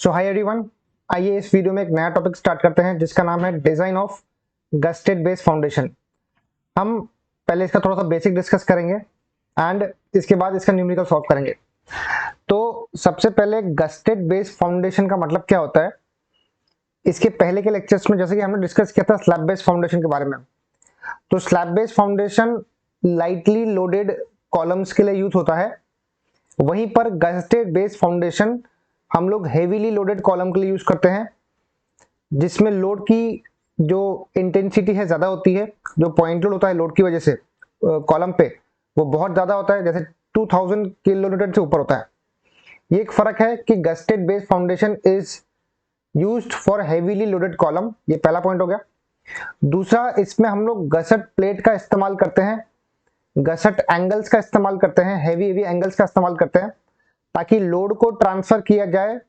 सो hi everyone, आइए इस video में एक नया टॉपिक स्टार्ट करते हैं जिसका नाम है design of gazetted base foundation. हम पहले इसका थोड़ा सा बेसिक डिस्कस करेंगे एंड इसके बाद इसका न्यूमेरिकल सॉल्व करेंगे। तो सबसे पहले गस्टेड बेस फाउंडेशन का मतलब क्या होता है। इसके पहले के लेक्चर्स में जैसे कि हमने डिस्कस किया था स्लैब बेस फाउंडेशन के बारे में, तो slab base foundation lightly loaded columns के लिए यूज होता है। वहीं पर गस्टेड बेस फाउंडेशन हम लोग हेवीली लोडेड कॉलम के लिए यूज करते हैं, जिसमें लोड की जो इंटेंसिटी है ज्यादा होती है, जो पॉइंट लोड होता है लोड की वजह से कॉलम पे वो बहुत ज्यादा होता है, जैसे 2000 किलो न्यूटन से ऊपर होता है। ये एक फर्क है कि gazetted base foundation is used for heavily loaded column. ये पहला पॉइंट हो गया। दूसरा, इसमें हम लोग गसट प्लेट का इस्तेमाल करते हैं, गसट एंगल्स का इस्तेमाल करते हैं, हेवी एंगल्स का इस्तेमाल करते हैं ताकि लोड को ट्रांसफर किया जाए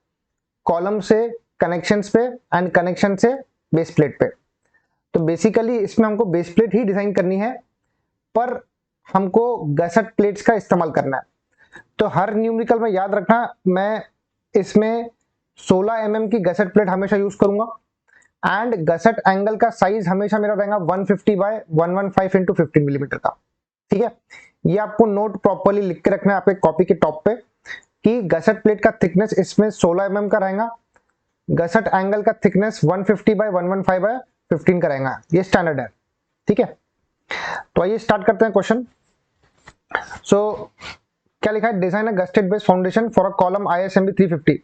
कॉलम से कनेक्शंस पे एंड कनेक्शन से बेस प्लेट पे। तो बेसिकली इसमें हमको बेस प्लेट ही डिजाइन करनी है, पर हमको गसट प्लेट्स का इस्तेमाल करना है। तो हर न्यूमेरिकल में याद रखना, मैं इसमें 16 mm की गसट प्लेट हमेशा यूज करूंगा एंड गसट एंगल का साइज हमेशा मेरा रहेगा 150 बाय 115 इंटू 15 मिलीमीटर का। ठीक है, ये आपको नोट प्रॉपर्ली लिख के रखना है आपके कॉपी के टॉप पे कि गसट प्लेट का थिकनेस इसमें 16 mm का रहेगा, गसट एंगल का थिकनेस 150 बाय 115 बाय 15 का रहेगा। ये स्टैंडर्ड है। ठीक है, तो आइए स्टार्ट करते हैं क्वेश्चन। सो क्या लिखा है, design a gazetted base foundation for a column ISMB 350।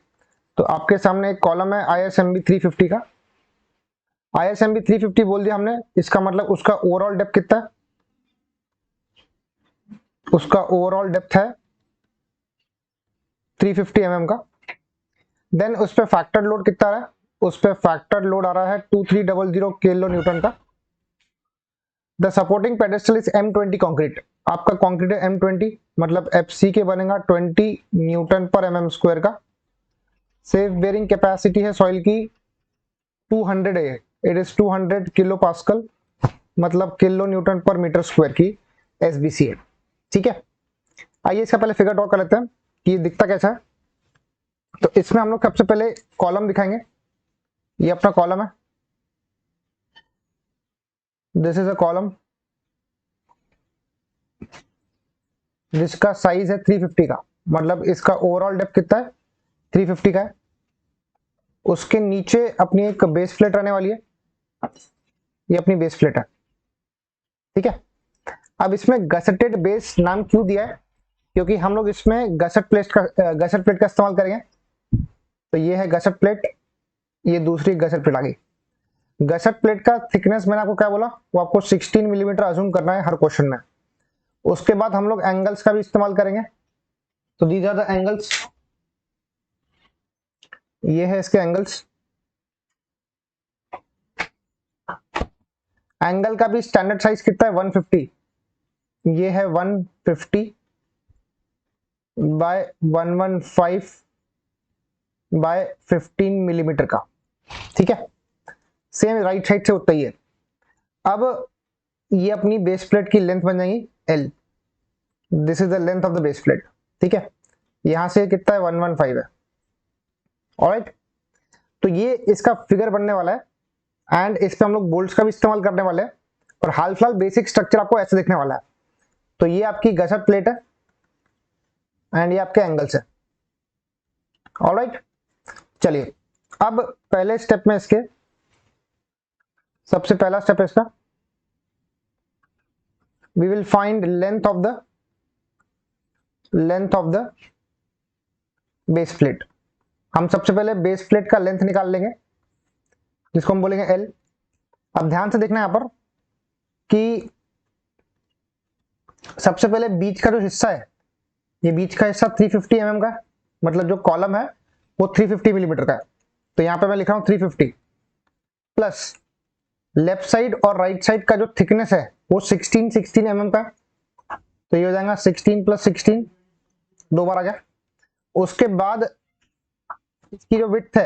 तो आपके सामने एक कॉलम है ISMB 350 का। ISMB 350 बोल दिया हमने, इसका मतलब उसका ओवरऑल डेप्थ कितना है, उसका ओवरऑल डेप्थ है 350 mm का। देन उस पे फैक्टर लोड कितना आ रहा है, उस पे फैक्टर लोड आ रहा है 2300 किलो न्यूटन का। The supporting pedestal is M20 concrete. आपका कंक्रीट है M20, मतलब FC के बनेगा 20 न्यूटन पर mm स्क्वायर का। सेफ बेयरिंग कैपेसिटी है सॉइल की 200 है, इट इज 200 किलो पास्कल, मतलब किलो न्यूटन पर मीटर स्क्वायर की SBC है। ठीक है, आइए इसका पहले फिगर ड्रॉ कर लेते हैं कि ये दिखता कैसा है। तो इसमें हम लोग सबसे पहले कॉलम दिखाएंगे। ये अपना कॉलम है, दिस इज अ कॉलम जिसका साइज है 350 का, मतलब इसका ओवरऑल डेप्थ कितना है 350 का है। उसके नीचे अपनी एक बेस प्लेट रहने वाली है, ये अपनी बेस प्लेट है। ठीक है, अब इसमें गसेटेड बेस नाम क्यों दिया है, क्योंकि हम लोग इसमें गसट प्लेट का इस्तेमाल करेंगे। तो ये है गसट प्लेट, ये दूसरी गसट प्लेट आ गई। गसट प्लेट का थिकनेस मैंने आपको क्या बोला, वो आपको 16 मिलीमीटर अज्यूम करना है हर क्वेश्चन में। उसके बाद हम लोग एंगल्स का भी इस्तेमाल करेंगे। तो दीज आर द एंगल्स, ये है इसके एंगल्स। एंगल का भी स्टैंडर्ड साइज कितना है 150, ये है 150 बाय 115 बाय 15 मिलीमीटर का। ठीक है, सेम राइट साइड से उतना ही है। अब ये अपनी बेस प्लेट की लेंथ बन जाएगी L, this is the length of the base plate. ठीक है, यहां से कितना है 115 है। ऑलराइट, तो ये इसका फिगर बनने वाला है एंड इस पे हम लोग बोल्ट्स का भी इस्तेमाल करने वाले हैं। और हाल फिलहाल बेसिक स्ट्रक्चर आपको ऐसे दिखने वाला है। तो ये आपकी गसट प्लेट है एंड ये आपके एंगल्स है। ऑलराइट, चलिए अब पहले स्टेप में इसके सबसे पहला स्टेप है इसका, we will find length of the base plate. हम सबसे पहले बेस प्लेट का लेंथ निकाल लेंगे, जिसको हम बोलेंगे L। अब ध्यान से देखना यहां पर कि सबसे पहले बीच का जो हिस्सा है, ये बीच का हिस्सा 350 mm का है, मतलब जो कॉलम है वो 350 मिलीमीटर का है। तो यहां पे मैं लिख रहा हूं 350 प्लस लेफ्ट साइड और राइट साइड का जो थिकनेस है वो 16 mm का है। तो ये हो जाएगा 16 प्लस 16, दो बार आ गया। उसके बाद इसकी जो विड्थ है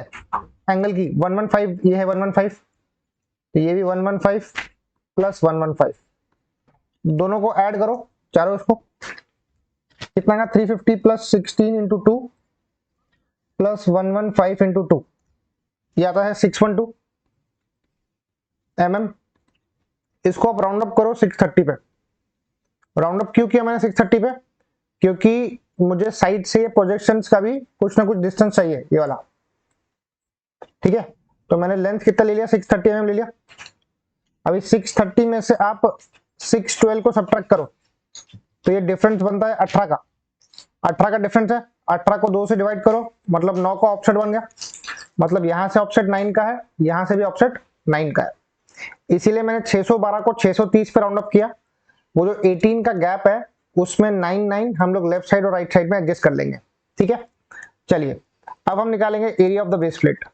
एंगल की 115, ये है 115, तो ये भी 115 प्लस 115, दोनों को ऐड करो चारों, इसको कितना का 350 प्लस 16 इंटू 2 प्लस 115 इंटू 2, ये आता है 612 mm। इसको आप राउंड अप करो 630 पे। राउंड अप क्यों किया मैंने 630 पे? क्योंकि मुझे साइड से प्रोजेक्शंस का भी कुछ ना कुछ डिस्टेंस चाहिए, ये वाला, ठीक है। तो मैंने लेंथ कितना ले लिया, 630 mm ले लिया। अभी 630 में से आप 612 को सब्ट्रैक्ट करो तो ये डिफरेंस बनता है 18 का। 18 का डिफरेंस है, 18 को 2 से डिवाइड करो, मतलब 9 का ऑफसेट बन गया। मतलब यहां से ऑफसेट 9 का है, यहां से भी ऑफसेट 9 का है। इसीलिए मैंने 612 को 630 पे राउंड अप किया। वो जो 18 का गैप है उसमें 9 हम लोग लेफ्ट साइड और राइट साइड में एडजस्ट कर लेंगे, ठीक है। चलिए अब हम निकालेंगे area of the base plate.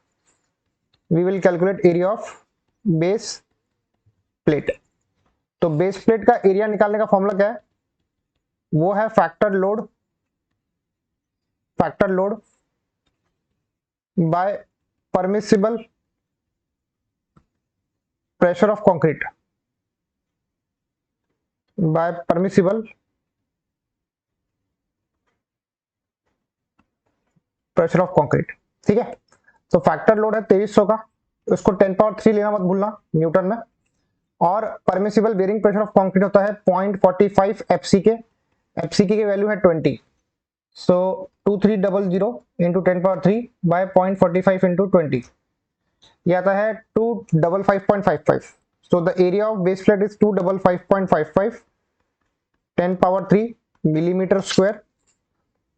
We will calculate area of base plate. तो बेस प्लेट का एरिया निकालने का फॉर्मूला क्या है? वो है factor load by permissible pressure of concrete, by permissible pressure of concrete, ठीक है। तो फैक्टर लोड है 2300 का, उसको 10 पावर 3 लेना मत भूलना न्यूटन में। और permissible bearing pressure of concrete होता है 0.45 एफसीके। एफसीके की वैल्यू है 20। So 2300 into 10 power 3 by 0.45 into 20, ये आता है 255.55। So the area of base plate is 255.55 10 power 3 millimetre square.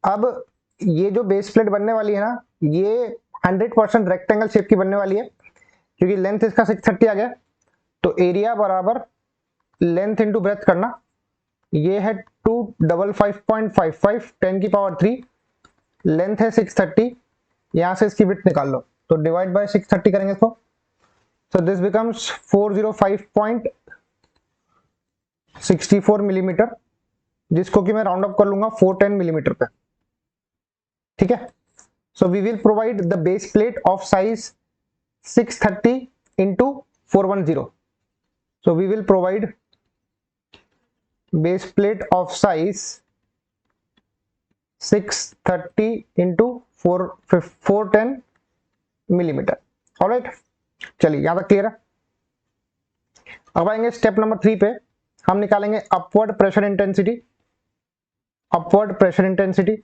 अब ये जो बेस प्लेट बनने वाली है ना, ये 100% रेक्टेंगल शेप की बनने वाली है, क्योंकि लेंथ इसका 630 आ गया। तो एरिया बराबर लेंथ इंटू ब्रेथ करना, ये है 255.55 10 की पावर 3, लेंथ है 630, यहां से इसकी विड्थ निकाल लो तो डिवाइड बाय 630 करेंगे इसको। सो दिस बिकम्स 405.64 मिलीमीटर, जिसको कि मैं राउंड अप कर लूंगा 410 मिलीमीटर पे, ठीक है। So we will provide the base plate of size 630 into 410। So we will provide base plate of size 630 into 410 millimetre. Alright, चलिए यहां तक क्लियर है। अब आएंगे स्टेप नंबर 3 पे। हम निकालेंगे upward pressure intensity. Upward pressure intensity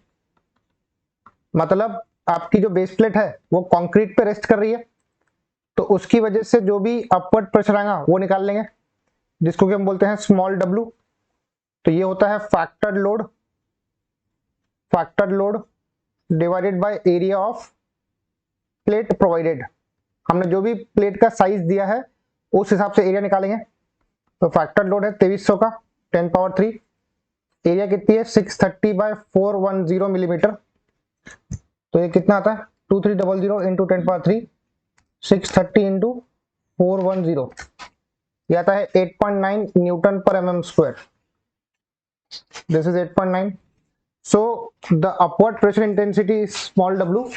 मतलब आपकी जो बेस प्लेट है वो कंक्रीट पे रेस्ट कर रही है, तो उसकी वजह से जो भी अपवर्ड प्रेशर आएगा वो निकाल लेंगे, जिसको कि हम बोलते हैं स्मॉल डब्ल्यू। तो ये होता है factor load divided by area of plate provided. हमने जो भी प्लेट का साइज दिया है उस हिसाब से एरिया निकालेंगे। तो फैक्टर लोड है 2300 का 10 पावर 3, एरिया कितनी है 630 बाय 410 मिलीमीटर। तो ये कितना आता है 2300 इंटू 10 पावर 3, 630 इंटू 410, ये आता है 8.9 न्यूटन पर mm square. This is 8.9. So the upward pressure intensity is small w,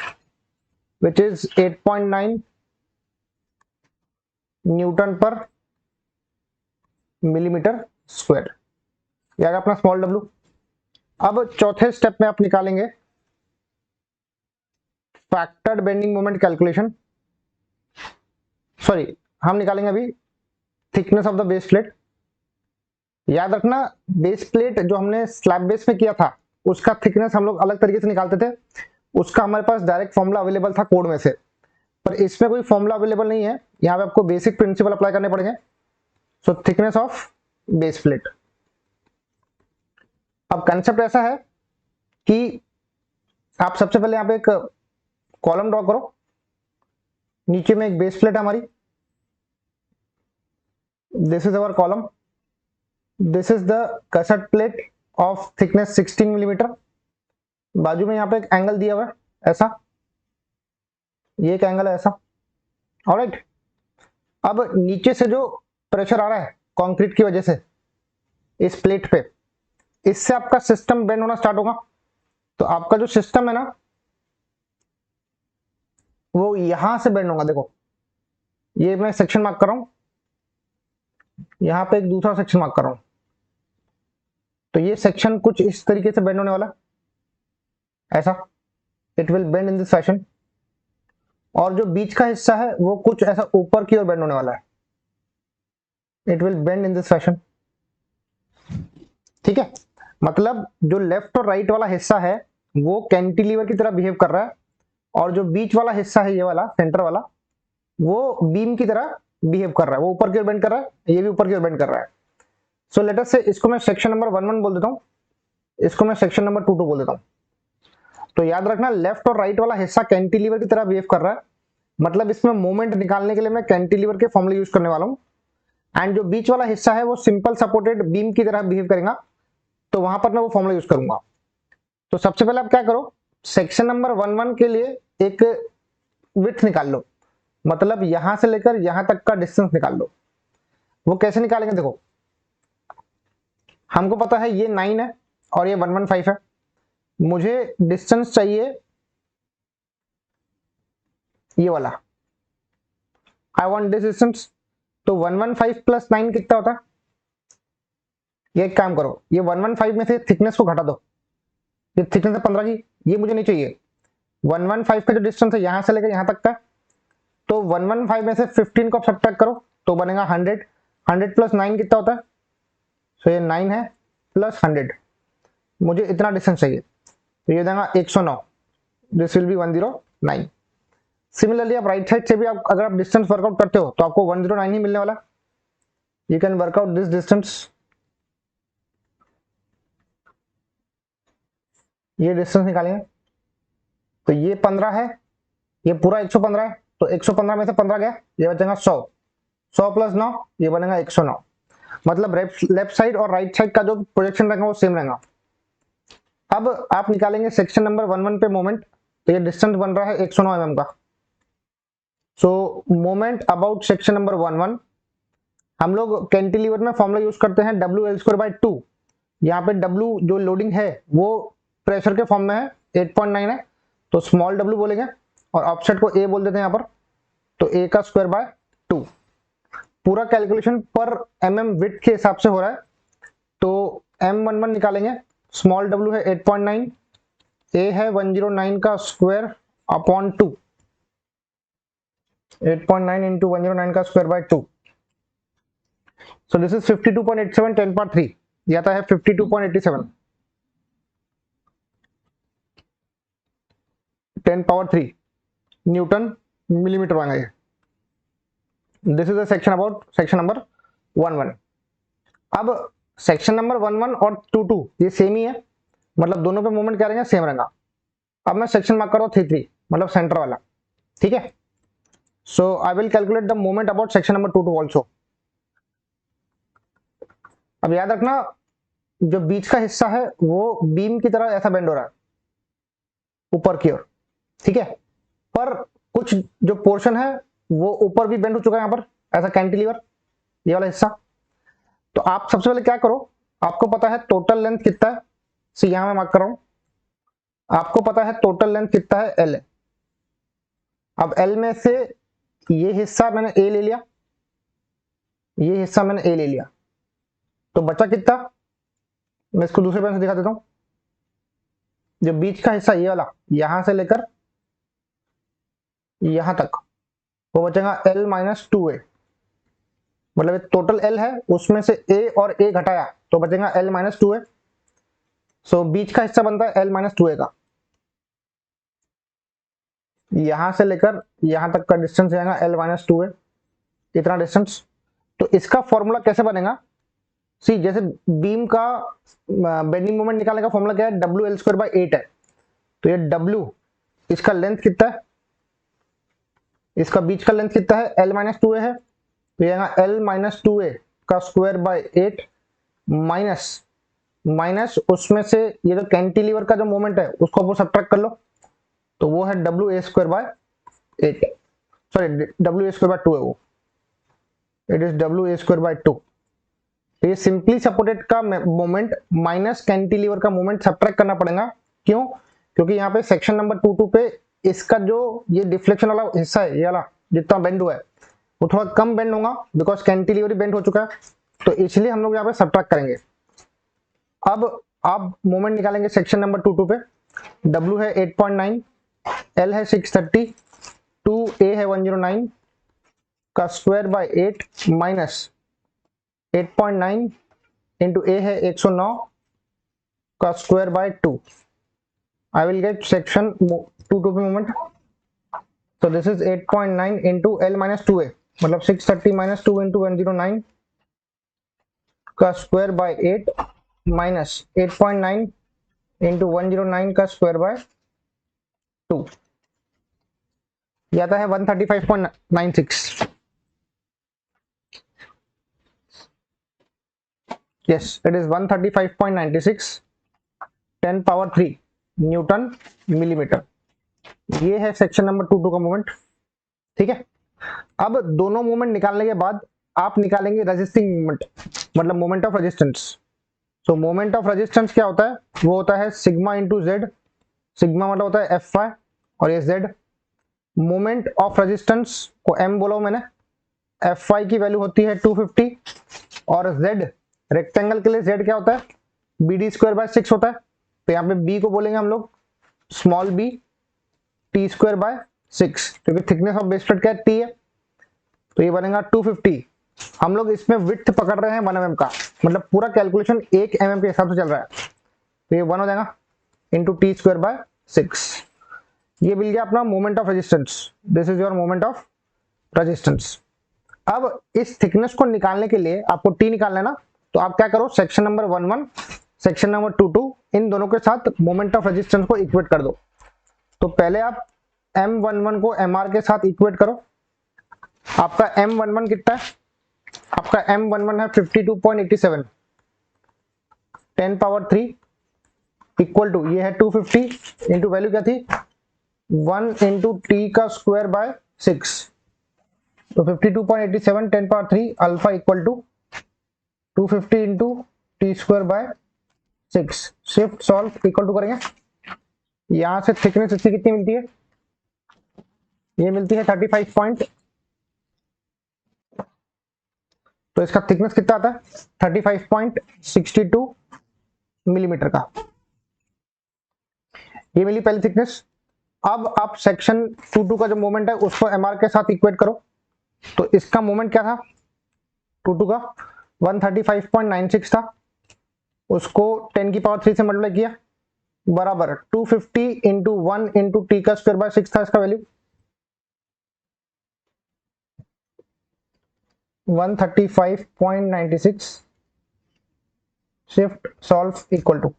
which is 8.9 Newton पर मिलीमीटर स्क्वायर, ये आएगा अपना स्मॉल w। अब चौथे स्टेप में आप निकालेंगे factored bending moment calculation. Sorry, हम निकालेंगे अभी thickness of the base plate. याद रखना बेस प्लेट जो हमने स्लैब बेस पे किया था उसका थिकनेस हम लोग अलग तरीके से निकालते थे, उसका हमारे पास डायरेक्ट फॉर्मूला अवेलेबल था कोड में से, पर इसमें कोई फॉर्मूला अवेलेबल नहीं है। यहाँ पे आपको बेसिक प्रिंसिपल अप्लाई करने पड़ेंगे। सो थिकनेस ऑफ बेस प्लेट। अब कंसेप्ट ऐसा है कि आप सबसे पहले यहाँ पे एक कॉलम ड्रॉ करो, नीचे में एक बेस प्लेट है हमारी, this is our column, this is the gusset plate of thickness 16 millimetre. बाजू में यहाँ पे एक एंगल दिया हुआ है ऐसा, ये एक एंगल है ऐसा। ऑलराइट, अब नीचे से जो प्रेशर आ रहा है कंक्रीट की वजह से इस प्लेट पे, इससे आपका सिस्टम बेंड होना स्टार्ट होगा। तो आपका जो सिस्टम है ना वो यहां से बेंड होगा। देखो ये मैं सेक्शन मार्क कर रहा हूं, यहां पे एक दूसरा सेक्शन मार्क कर रहा हूं, तो ये सेक्शन कुछ इस तरीके से बेंड होने वाला है ऐसा। It will bend in this fashion, और जो बीच का हिस्सा है वो कुछ ऐसा ऊपर की ओर बेंड होने वाला है, it will bend in this fashion. ठीक है, मतलब जो लेफ्ट और राइट वाला हिस्सा है वो कैंटिलीवर की तरह बिहेव कर रहा है, और जो बीच वाला हिस्सा है ये वाला सेंटर वाला, वो बीम की तरह बिहेव कर रहा है, वो ऊपर की ओर बेंड कर रहा है, ये भी ऊपर की ओर बेंड कर रहा है। सो लेट अस से इसको मैं सेक्शन नंबर 1 बोल देता हूं, इसको मैं सेक्शन नंबर 2 बोल देता हूं। तो याद रखना लेफ्ट और राइट वाला हिस्सा कैंटिलीवर की तरह बिहेव कर रहा है, मतलब इसमें मोमेंट निकालने के लिए मैं कैंटिलीवर के फॉर्मूला यूज करने वाला हूं। एंड जो बीच वाला हिस्सा है वो सिंपल सपोर्टेड बीम की तरह बिहेव करेगा, तो वहां पर मैं वो फॉर्मूला यूज करूंगा। तो सबसे पहले आप क्या करो, सेक्शन नंबर 1 के लिए एक विड्थ निकाल लो, मतलब यहां से लेकर यहां तक का डिस्टेंस निकाल लो। वो कैसे निकालेंगे, देखो हमको पता है ये 9 है और ये 115 है, मुझे डिस्टेंस चाहिए ये वाला, आई वांट दिस डिस्टेंस। तो 115 प्लस 9 कितना होता है, ये एक काम करो, ये 115 में से थिकनेस को घटा दो, ये थिकनेस है 15 की, ये मुझे नहीं चाहिए। 115 का जो डिस्टेंस है यहां से लेकर यहां तक का, तो 115 में से 15 को सब्ट्रैक्ट करो तो बनेगा 100, 100 प्लस 9 कितना होता है, तो ये 9 है प्लस 100, मुझे इतना डिस्टेंस चाहिए, तो ये देगा 109, दिस विल बी 109। सिमिलरली आप राइट साइड से भी आप अगर आप डिस्टेंस वर्कआउट करते हो तो आपको 109 ही मिलने वाला। You can work out this distance, ये डिस्टेंस निकालेंगे, तो ये 15 है, ये पूरा 115 है, तो 115 में से 15 गया, ये बचेगा 100, 100 प्लस 9 ये बनेगा 109। मतलब लेफ्ट साइड और राइट साइड का जो प्रोजेक्शन रहेगा वो सेम रहेगा। अब आप निकालेंगे सेक्शन नंबर 1 पे मोमेंट, तो ये डिस्टेंस बन रहा है 109 mm का। सो मोमेंट अबाउट सेक्शन नंबर 1 हम लोग कैंटिलीवर में फॉर्मूला यूज करते हैं WL²/2। यहाँ पे W जो लोडिंग है वो प्रेशर के फॉर्म में है, 8.9 है, तो स्मॉल w बोलेंगे और ऑफसेट को a बोल देते हैं यहाँ पर, तो a का स्क्वायर बाय 2। पूरा कैलकुलेशन पर mm विड्थ के हिसाब से हो रहा है, तो M11 निकालेंगे, स्मॉल w है 8.9, a है 109 का स्क्वायर अपॉन 2, 8.9 इंटू 109 का square bye 2, so this is 52.87 10 power 3, ये आता है 52.87 10 पावर 3 न्यूटन मिलीमीटर बनेगा ये। This is the section about section number 1 अब सेक्शन नंबर 1 और 2 ये सेम ही है, मतलब दोनों पे मोमेंट क्या रहेगा, सेम रहेगा। अब मैं सेक्शन मार्क कर रहा हूँ 3 मतलब सेंटर वाला, ठीक है। So I will calculate the moment about section number 2 also. अब याद रखना जो बीच का हिस्सा है वो बीम की तरह ऐसा बेंड हो रहा है ऊपर की ओर, ठीक है, पर कुछ जो पोर्शन है वो ऊपर भी बेंड हो चुका है यहाँ पर ऐसा कैंटिलीवर, ये वाला हिस्सा। तो आप सबसे पहले क्या करो, आपको पता है टोटल लेंथ कितना है, सी यहां मैं मार्क कर रहा हूं, आपको पता है टोटल लेंथ कितना है, L है। अब L में से ये हिस्सा मैंने A ले लिया, ये हिस्सा मैंने A ले लिया, तो बचा कितना, मैं इसको दूसरे पेन से दिखा देता हूं। जो बीच का हिस्सा ये वाला यहां से लेकर यहां तक वो बचेगा L माइनस 2A, मतलब टोटल L है उसमें से A और A घटाया तो बचेगा L माइनस 2A। सो बीच का हिस्सा बनता है L माइनस 2A का, यहां से लेकर यहां तक का डिस्टेंस जाएगा L माइनस 2A, इतना डिस्टेंस। तो इसका फॉर्मूला कैसे बनेगा, सी जैसे बीम का बेंडिंग मोमेंट निकालने का फॉर्मूला क्या है, WL²/8 है, तो ये W इसका लेंथ कितना है, इसका बीच का लेंथ कितना है, L माइनस 2A है, तो यहाँ L माइनस 2A का स्क्वायर बाय 8 माइनस माइनस उसमें से ये जो कैंटिलीवर का जो मोमेंट है उसको आप सब्ट्रैक्ट कर लो, तो वो है WA²/8, सॉरी WA²/2 है वो, इट इज WA²/2। तो ये सिंपली सपोर्टेड का मोमेंट माइनस कैंटिलीवर का मोमेंट सब्ट्रैक्ट करना पड़ेगा, क्यों, क्योंकि यहाँ पे सेक्शन नंबर 2 पे इसका जो ये डिफ्लेक्शन वाला हिस्सा है, ये वाला जितना बेंड हुआ है वो थोड़ा कम बेंड होगा बिकॉज कैंटिलीवर बेंड हो चुका है, तो इसलिए हम लोग यहाँ पे सब्ट्रैक्ट करेंगे। अब आप मोमेंट निकालेंगे सेक्शन नंबर 2 पे, W है 8.9, L है 630, 2A है 109 का square bye 8 minus 8.9 into A है 109 का square bye 2. I will get section 2 moment. So this is 8.9 into L minus 2A, मतलब 630 minus 2 into 109 का स्क्वायर बाय 8 माइनस 8.9 इंटू 109 का स्क्वायर बाय 2. ये आता है 135.96. Yes, it is 135.96 10 power 3 Newton millimetre. ये है सेक्शन नंबर 2 का मोमेंट. ठीक है, अब दोनों मोमेंट निकालने के बाद आप निकालेंगे रेजिस्टिंग मोमेंट, मतलब moment of resistance. So moment of resistance क्या होता है? वो होता है सिग्मा इंटू जेड. सिग्मा मतलब होता है एफ वाई और ये जेड. मोमेंट ऑफ रेजिस्टेंस को एम बोला मैंने. एफ वाई की वैल्यू होती है 250 और जेड रेक्टेंगल के लिए जेड क्या होता है? बी डी स्क्वायर बाय 6 होता है. तो यहाँ पे बी को बोलेंगे हम लोग small B T square by 6, क्योंकि थिकनेस ऑफ बेस प्लेट क्या है? टी है. तो ये बनेगा 250. हम लोग इसमें विड्थ पकड़ रहे हैं 1 mm का, मतलब पूरा कैलकुलेशन 1 mm के हिसाब से चल रहा है. तो ये 1 हो जाएगा इंटू टी स्क्वायर बाय 6. ये मिल गया अपना moment of resistance. This is your moment of resistance. अब इस थिकनेस को निकालने के लिए आपको टी निकालना है ना, तो आप क्या करो, सेक्शन नंबर 11 सेक्शन नंबर 22 इन दोनों के साथ मोमेंट ऑफ रेजिस्टेंस को इक्वेट कर दो. तो पहले आप M11 को MR के साथ इक्वेट करो. आपका M11 कितना है? आपका M11 है 52.87 10 पावर 3 इक्वल टू ये है 250 इंटू वैल्यू क्या थी 1 इंटू टी का स्क्वायर बाय 6. तो 52.87 10 power 3 alpha equal to 250 into T square by 6. Shift solve equal to करेंगे. यहां से थिकनेस इसकी कितनी मिलती है? ये मिलती है 35 तो इसका थिकनेस कितना आता है? 35.62 मिलीमीटर का. ये मिली पहली थिकनेस. अब आप सेक्शन 22 का जो मोमेंट है उसको एमआर के साथ इक्वेट करो. तो इसका मोमेंट क्या था 22 का? 135.96 था. उसको 10 की पावर 3 से मल्टीप्लाई किया, बराबर 250 इंटू 1 इंटू टी का स्क्वायर बाय 6 था इसका value. 135.96 shift solve equal to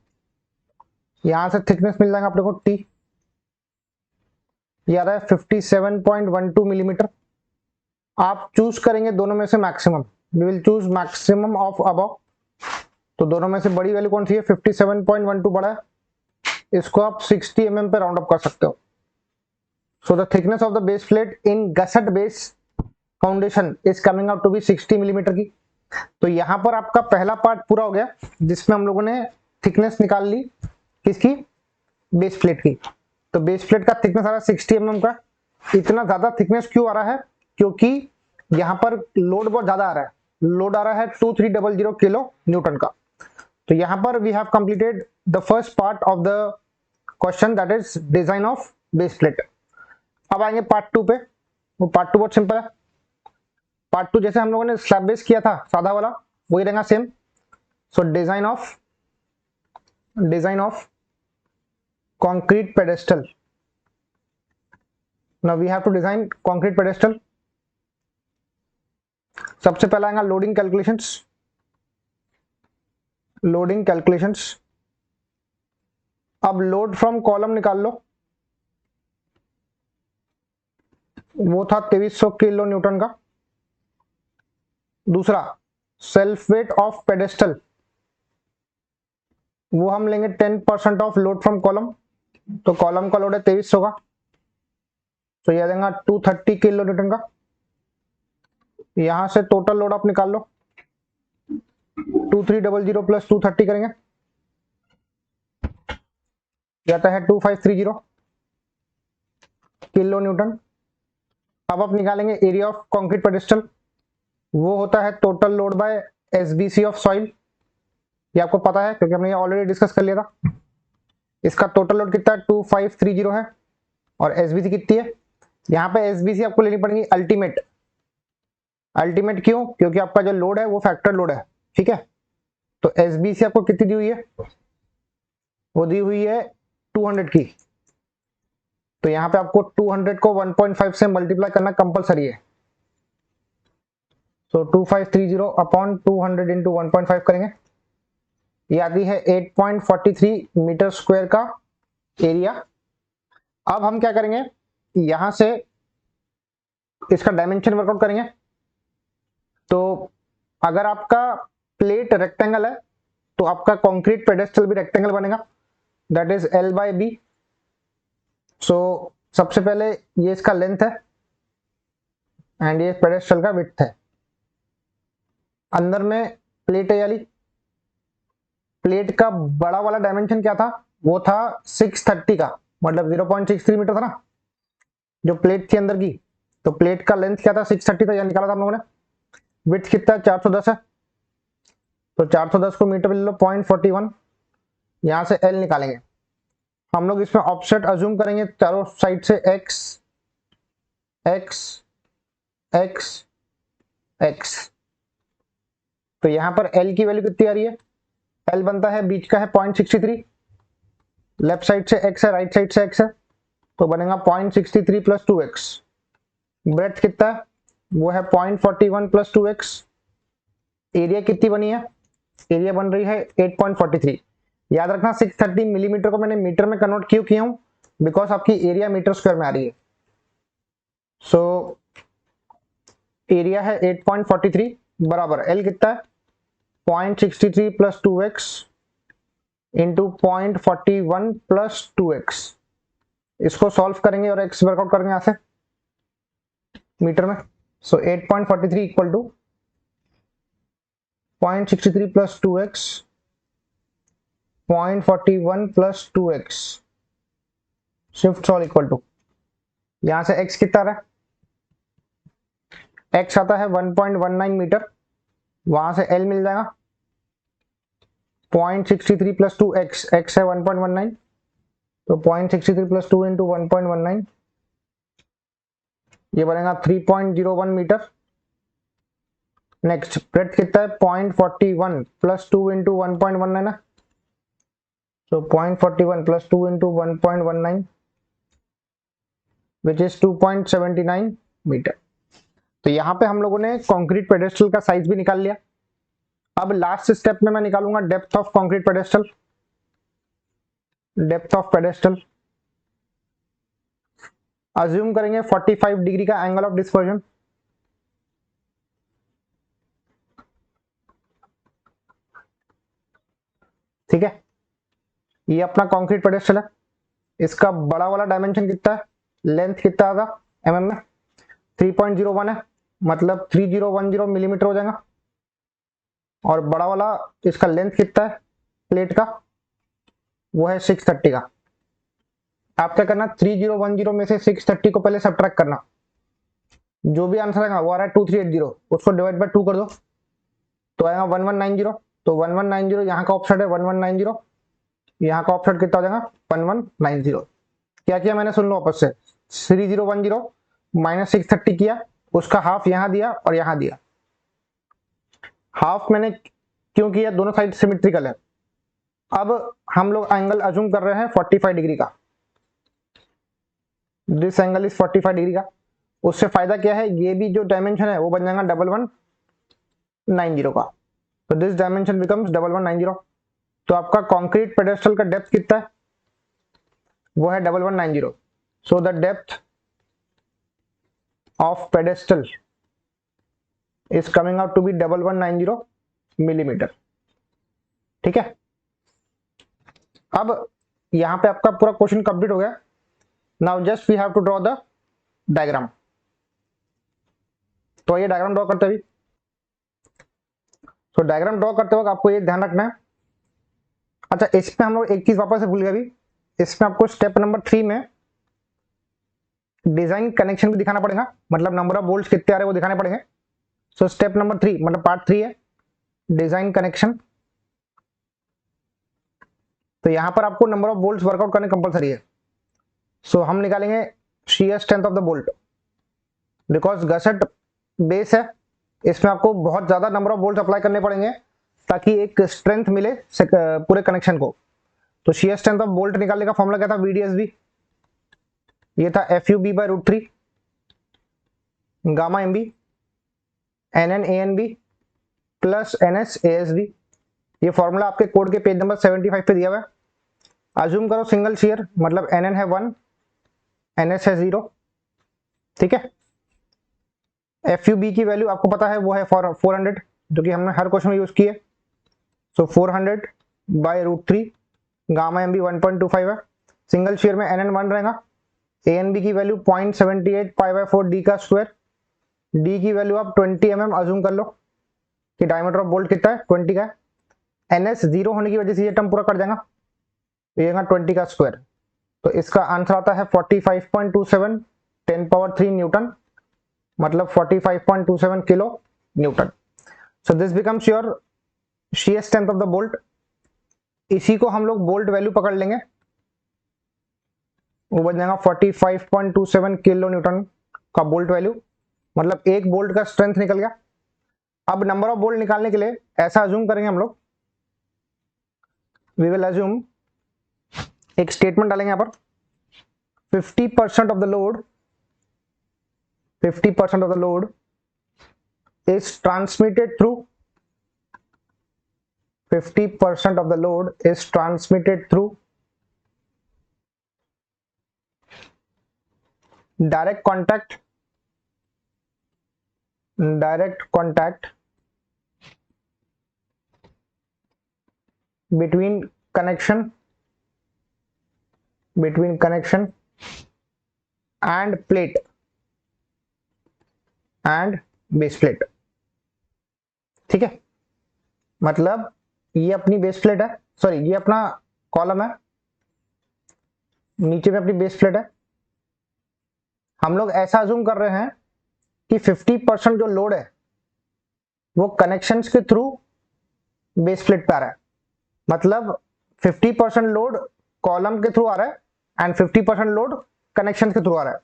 यहां से थिकनेस मिल जाएगा अपने को टी. ये आ रहा है 57.12 मिलीमीटर. आप चूज करेंगे दोनों में से maximum. We will choose maximum of above. तो दोनों में से बड़ी वैल्यू कौन सी है? 57.12 बड़ा है. इसको आप 60 mm पे राउंड अप कर सकते हो. So the thickness of the base plate in gusset base foundation is coming out to be 60 millimetre की. तो यहां पर आपका पहला पार्ट पूरा हो गया जिसमें हम लोगों ने थिकनेस निकाल ली. किसकी? बेस प्लेट की. तो बेस प्लेट का थिकनेस आ रहा है 60 mm का. इतना ज्यादा थिकनेस क्यों आ रहा है? क्योंकि यहां पर लोड बहुत ज्यादा आ रहा है. लोड आ रहा है 2300 किलो न्यूटन का. तो यहां पर we have completed the first part of the question, that is design of base plate. अब आएंगे पार्ट 2 पे. वो पार्ट 2 बहुत सिंपल है. पार्ट 2 जैसे हम लोगों ने स्लैब बेस किया था सादा वाला, वही रहेगा same. So design of concrete pedestal. Now we have to design concrete pedestal. सबसे पहला आएगा लोडिंग कैलकुलेशंस. अब लोड फ्रॉम कॉलम निकाल लो. वो था 2300 किलो न्यूटन का. दूसरा सेल्फ वेट ऑफ पेडेस्टल, वो हम लेंगे 10% ऑफ लोड फ्रॉम कॉलम. तो कॉलम का लोड है 2300 का. तो यह देगा 230 किलो न्यूटन का. यहां से टोटल लोड आप निकाल लो. 2300 प्लस 230 करेंगे, जाता है 2530 किलो न्यूटन. अब आप निकालेंगे एरिया ऑफ कंक्रीट पेडेस्टल. वो होता है total load bye SBC of soil. ये आपको पता है क्योंकि हमने ये ऑलरेडी डिस्कस कर लिया था. इसका टोटल लोड कितना है? 2530 है. और एसबीसी कितनी है, यहाँ पे एसबीसी आपको लेनी पड़ेगी अल्टीमेट। अल्टीमेट क्यों, क्योंकि आपका जो लोड है वो फैक्टर लोड है, ठीक है। तो एसबीसी आपको कितनी दी हुई है, वो दी हुई है 200 की। तो यहाँ पे आपको 200 को 1.5 से मल्टीप्लाई करना कंपलसरी है। तो 2530 अपॉन 200 इंटू 1.5 करेंगे, ये आती है 8.43 मीटर स्क्वायर का एरिया। अब हम क्या करेंगे, यहां से इसका डायमेंशन वर्कआउट करेंगे। तो अगर आपका प्लेट रेक्टेंगल है तो आपका कंक्रीट पेडेस्टल भी रेक्टेंगल बनेगा, that is L by B. So सबसे पहले ये इसका लेंथ है एंड ये पेडेस्टल का विड्थ है। अंदर में प्लेट है वाली, प्लेट का बड़ा वाला डायमेंशन क्या था, वो था 630 का, मतलब 0.63 मीटर था ना जो प्लेट थी अंदर की। तो प्लेट का लेंथ क्या था, 630 था, यह निकाला था हम लोगों ने। विड्थ कितना है, 410 है। तो 410 को मीटर में ले लो 0.41, यहां से L निकालेंगे। हम लोग इसमें ऑफसेट अज्यूम करेंगे चारों साइड से x x x x। तो यहां पर L की वैल्यू कितनी आ रही है, L बनता है बीच का है 0.63, लेफ्ट साइड से x है, राइट साइड से x है, तो बनेगा 0.63 प्लस 2x। ब्रेड्थ कितना है, वो है 0.41 प्लस 2x। एरिया कितनी बनी है, एरिया बन रही है 8.43। याद रखना 630 मिलीमीटर को मैंने मीटर में कन्वर्ट क्यों किया हूं, बिकॉज आपकी एरिया मीटर स्क्वायर में आ रही है। सो एरिया है 8.43 बराबर L कितना है 0.63 plus 2x into 0.41 plus 2x। इसको सॉल्व करेंगे और x वर्कआउट करेंगे यहां से मीटर में। So 8.43 equal to 0.63 plus 2x 0.41 plus 2x। Shift solve equal to, यहां से x कितना रहा, x आता है 1.19 मीटर, वहां से L मिल जाएगा 0.63 प्लस 2x, x है 1.19, तो 0.63 प्लस 2 इंटू 1.19, ये बनेगा 3.01 मीटर। नेक्स्ट ब्रेड्थ कितना है 0.41 प्लस 2 इंटू 1.19 है, तो 0.41 plus 2 into 1.19 which is 2.79 metre. तो यहाँ पे हम लोगों ने कंक्रीट पेडेस्टल का साइज भी निकाल लिया। अब लास्ट स्टेप में मैं निकालूंगा depth of concrete pedestal. Depth of pedestal assume करेंगे 45 डिग्री का एंगल ऑफ डिस्पर्जन। ठीक है, ये अपना कंक्रीट पेडेस्टल है, इसका बड़ा वाला डायमेंशन कितना है, लेंथ कितना आएगा mm में 3.01 है, मतलब 3010 मिलीमीटर हो जाएगा। और बड़ा वाला इसका लेंथ कितना है प्लेट का, वो है 630 का। आप क्या करना 3010 में से 630 को पहले सब्ट्रैक्ट करना, जो भी आंसर आएगा वो आ रहा है 2380, उसको डिवाइड बाय 2 कर दो तो आएगा 1190। तो 1190 यहाँ का ऑप्शन है 1190, यहाँ का ऑप्शन कितना हो जाएगा 1190। क्या किया मैंने, सुन लो वापस से, 3010 माइनस 630 किया, उसका हाफ यहाँ दिया और यहाँ दिया। हाफ मैंने क्यों किया, दोनों साइड सिमेट्रिकल है। अब हम लोग एंगल अज्यूम कर रहे हैं 45 डिग्री का, दिस एंगल इज 45 डिग्री का। उससे फायदा क्या है, ये भी जो डायमेंशन है वो बन जाएगा 1190 का, तो दिस डायमेंशन बिकम्स 1190। तो आपका कंक्रीट पेडेस्टल का डेप्थ कितना है, वो है 1190। So the depth of pedestal is coming out to be 1190 millimetre. ठीक है, अब यहां पे आपका पूरा क्वेश्चन कंप्लीट हो गया। Now just we have to draw the diagram. तो ये डायग्राम ड्रॉ करते हुए, तो डायग्राम ड्रॉ करते वक्त आपको ये ध्यान रखना है। अच्छा, इसमें हम लोग एक चीज वापस से भूल गए अभी, इसमें आपको स्टेप नंबर 3 में डिजाइन कनेक्शन भी दिखाना पड़ेगा, मतलब नंबर ऑफ बोल्ट्स कितने आ रहे हैं वो दिखाने पड़ेंगे। सो स्टेप नंबर 3 मतलब पार्ट 3 है डिजाइन कनेक्शन। तो यहां पर आपको नंबर ऑफ बोल्ट्स वर्कआउट करने कंपलसरी है। सो हम निकालेंगे shear strength of the bolt, because gusset base है, इसमें आपको बहुत ज्यादा नंबर ऑफ बोल्ट अप्लाई करने पड़ेंगे ताकि एक स्ट्रेंथ मिले पूरे कनेक्शन को। तो shear strength ऑफ बोल्ट निकालने का फॉर्मूला क्या था, VDSB, ये था FUB by √3 gamma MB NN ANB plus NS ASB। ये फॉर्मूला आपके कोड के पेज नंबर 75 पे दिया हुआ है। अज्यूम करो सिंगल शेयर, मतलब NN है 1, NS है 0, ठीक है। FUB की वैल्यू आपको पता है, वो है 400, जो कि हमने हर क्वेश्चन में यूज की है। सो 400 बाय √3, गामा MB 1.25 है, सिंगल शेयर में NN 1 रहेगा। ANB की वैल्यू 0.78 π/4 d का स्क्वायर, d की वैल्यू आप 20 mm अज्यूम कर लो कि डायमीटर ऑफ बोल्ट कितना है, 20 का है। NS 0 होने की वजह से ये टर्म पूरा कट जाएगा, तो ये 20 का स्क्वायर। तो इसका आंसर आता है 45.27 10⁻³ न्यूटन, मतलब 45.27 kilo Newton. So this becomes your shear strength of the bolt. इसी को हम लोग बोल्ट वैल्यू पकड़ लेंगे, वो बन जाएगा 45.27 किलो न्यूटन का बोल्ट वैल्यू, मतलब एक बोल्ट का स्ट्रेंथ निकल गया। अब नंबर ऑफ बोल्ट निकालने के लिए ऐसा अज्यूम करेंगे हम लोग, वी विल अज्यूम, एक स्टेटमेंट डालेंगे यहां पर, 50% of the load, 50% of the load is transmitted through, 50% of the load is transmitted through direct contact, between connection and plate and base plate, ठीक है। मतलब ये अपनी बेस प्लेट है, सॉरी ये अपना कॉलम है, नीचे में अपनी बेस प्लेट है। हम लोग ऐसा अज्यूम कर रहे हैं कि 50% जो लोड है वो कनेक्शंस के थ्रू बेस प्लेट पे आ रहा है, मतलब 50% लोड कॉलम के थ्रू आ रहा है एंड 50% लोड कनेक्शन के थ्रू आ रहा है।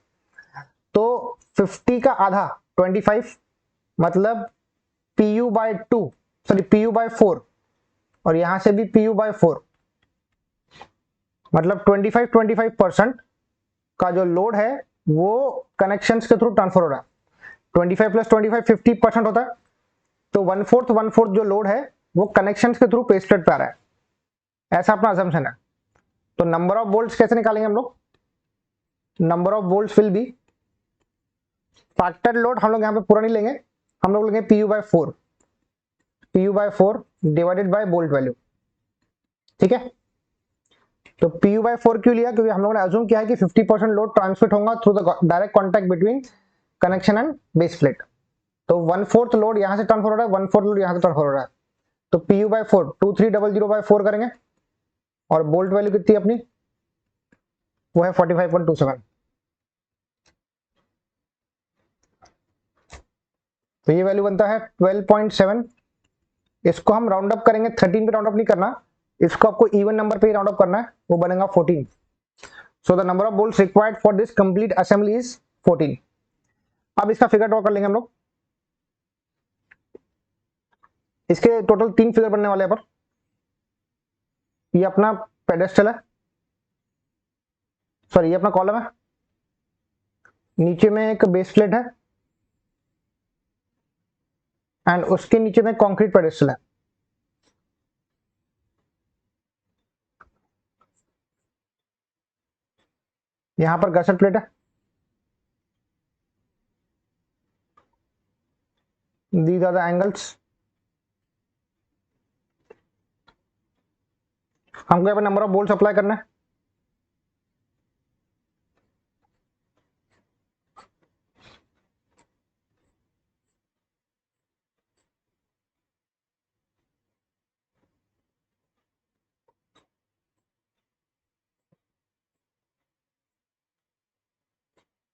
तो 50 का आधा 25, मतलब PU/2, सॉरी PU/4, और यहां से भी PU/4, मतलब 25% का जो लोड है वो कनेक्शंस के थ्रू ट्रांसफर हो रहा है। 25 + 25 50% होता है, तो 1/4 जो लोड है वो कनेक्शंस के थ्रू बेस प्लेट पे आ रहा है, ऐसा अपना असम्पशन है। तो नंबर ऑफ बोल्ट्स कैसे निकालेंगे हम लोग, number of bolts will be, factor load हम लोग यहाँ पे पूरा नहीं लेंगे, हम लोग लेंगे PU/4, PU/4 divided by bolt value, ठीक है। तो PU/4 क्यों लिया, क्योंकि हम लोगों ने अज्यूम किया है कि 50% लोड ट्रांसमिट होगा through the direct contact between connection and base plate. तो 1/4 लोड यहां से ट्रांसफर हो रहा है, 1/4 लोड यहां से ट्रांसफर हो रहा है, तो PU/4 2300/4 करेंगे, और बोल्ट वैल्यू कितनी है अपनी, वो है 45.27। तो ये वैल्यू बनता है 12.7। इसको हम राउंड अप करेंगे, 13 पे राउंड अप नहीं करना, इसको आपको इवन नंबर पे राउंड अप करना है, वो बनेगा 14। So the number of bolts required for this complete assembly is 14। अब इसका फिगर ड्रॉ कर लेंगे हम लोग, इसके टोटल 3 फिगर बनने वाले हैं पर। ये अपना पेडेस्टल है, सॉरी ये अपना कॉलम है, नीचे में एक बेस प्लेट है एंड उसके नीचे में कंक्रीट पेडेस्टल है। यहां पर गसेट प्लेट है, these are the angles। हमको यहाँ पे नंबर ऑफ बोल्ट्स अप्लाई करना है,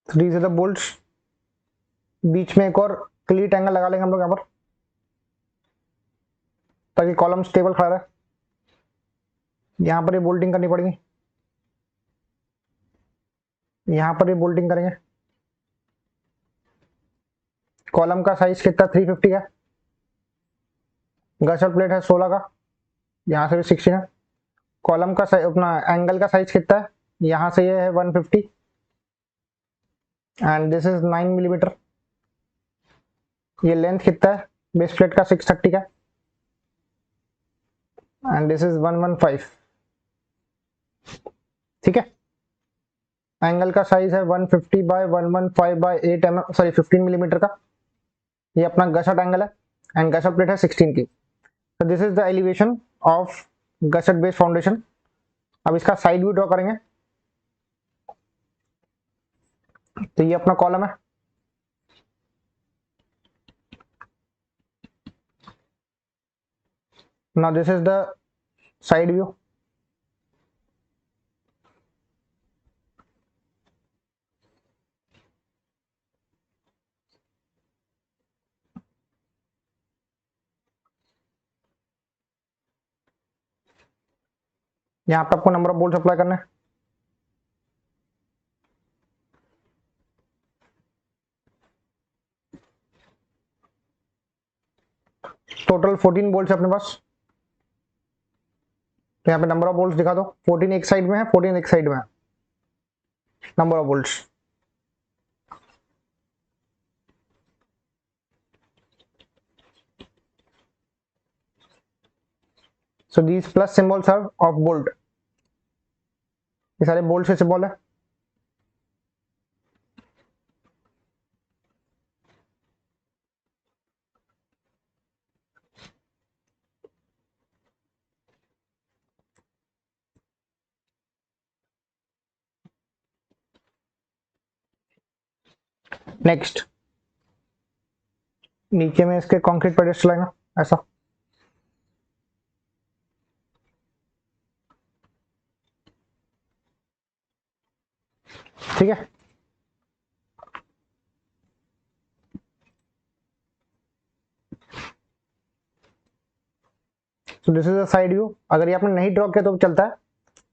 these are the bolts। बीच में एक और क्लीट एंगल लगा लेंगे हम लोग यहाँ पर, ताकि कॉलम स्टेबल खड़ा रहे। यहाँ पर ये बोल्टिंग करनी पड़ेगी, यहाँ पर भी बोल्टिंग करेंगे। कॉलम का साइज कितना 350 का, गसर प्लेट है 16 का, यहाँ से भी 16 है। कॉलम का साइज अपना एंगल का साइज कितना है, यहाँ से ये है 150 एंड दिस इज 9 मिलीमीटर। ये लेंथ कितना है बेस प्लेट का 630 का एंड दिस इज 115। ठीक है, एंगल का साइज है 150 by 115 by 8 mm sorry 15 millimetre का। ये अपना गसट एंगल है एंड गसट प्लेट है 16 की। तो this is the elevation of gusset base foundation. अब इसका साइड व्यू ड्रॉ करेंगे। तो ये अपना कॉलम है, now this is the side view. यहाँ पे आपको नंबर ऑफ बोल्ट अप्लाई करना है। टोटल 14 बोल्ट है अपने पास। तो यहाँ पे नंबर ऑफ बोल्ट दिखा दो, 14 एक साइड में है, 14 एक साइड में है, number of bolts. So these plus symbols are of bolt, ये सारे बोल्ट से सिंबल है। नेक्स्ट नीचे में इसके कंक्रीट पेडेस्टल आएगा ऐसा। ठीक है, so this is the side view. अगर ये आपने नहीं ड्रॉ किया तो भी चलता है,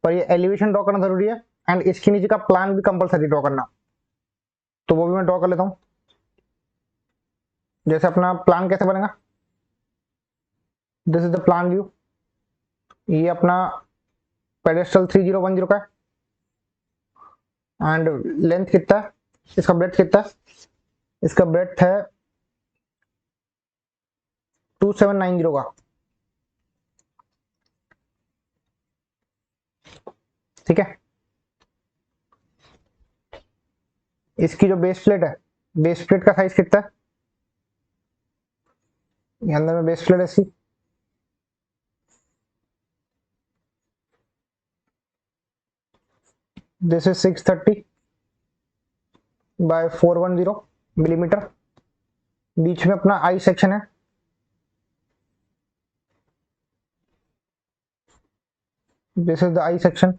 पर ये एलिवेशन ड्रॉ करना जरूरी है एंड इसके नीचे का प्लान भी कंपलसरी ड्रॉ करना। तो वो भी मैं ड्रॉ कर लेता हूँ। जैसे अपना प्लान कैसे बनेगा, this is the plan view. ये अपना पेडेस्टल 3010 का है एंड लेंथ कितना है, इसका ब्रेथ कितना है, इसका ब्रेथ है 2790 का। ठीक है, इसकी जो बेस प्लेट है, बेस प्लेट का साइज कितना है, ये अंदर में बेस प्लेट है इसकी, दिस इज 630 बाय 410 मिलीमीटर। बीच में अपना आई सेक्शन है, this is the I section.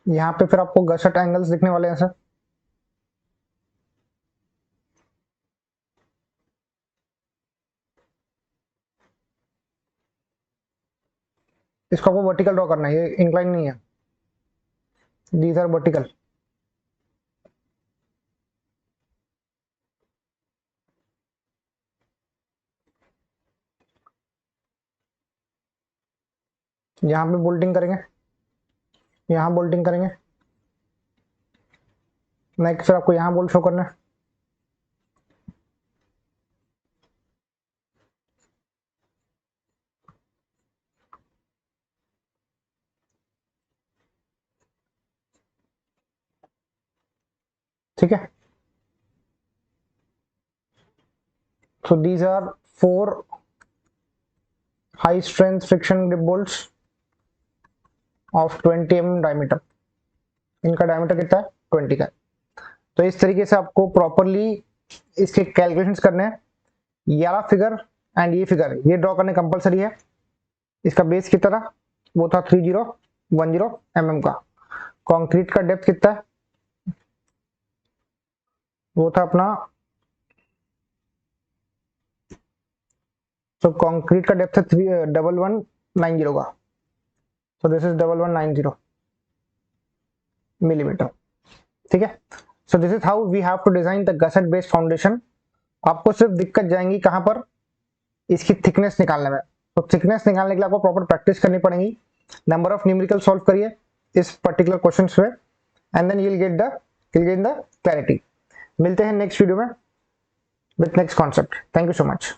यहाँ पे फिर आपको गसट एंगल्स दिखने वाले हैं सर। इसको आपको वर्टिकल ड्रॉ करना है, ये इंक्लाइन नहीं है, दीज आर वर्टिकल। यहाँ पे बोल्टिंग करेंगे, यहाँ बोल्टिंग करेंगे, नेक्स्ट फिर आपको यहाँ बोल्ट शो करना है। ठीक है, so these are 4 high strength friction grip bolts of 20 mm diameter। इनका डायमीटर कितना है 20 का। तो इस तरीके से आपको प्रॉपरली इसके कैलकुलेशंस करने हैं। ये वाला फिगर एंड ये फिगर ये ड्रॉ करने कंपलसरी है। इसका बेस कितना था, वो था 3010 mm का। कंक्रीट का डेप्थ कितना है, वो था अपना सो कंक्रीट का डेप्थ है 1190 का, सो दिस इज 1190 मिलीमीटर। ठीक है, so this is how we have to design the gusset based foundation. आपको सिर्फ दिक्कत जाएंगी कहां पर, इसकी थिकनेस निकालने में। तो थिकनेस निकालने के लिए आपको प्रॉपर प्रैक्टिस करनी पड़ेगी, नंबर ऑफ न्यूमेरिकल सॉल्व करिए इस पर्टिकुलर क्वेश्चन पे, and then you will get the clarity. मिलते हैं नेक्स्ट वीडियो में with next concept. Thank you so much.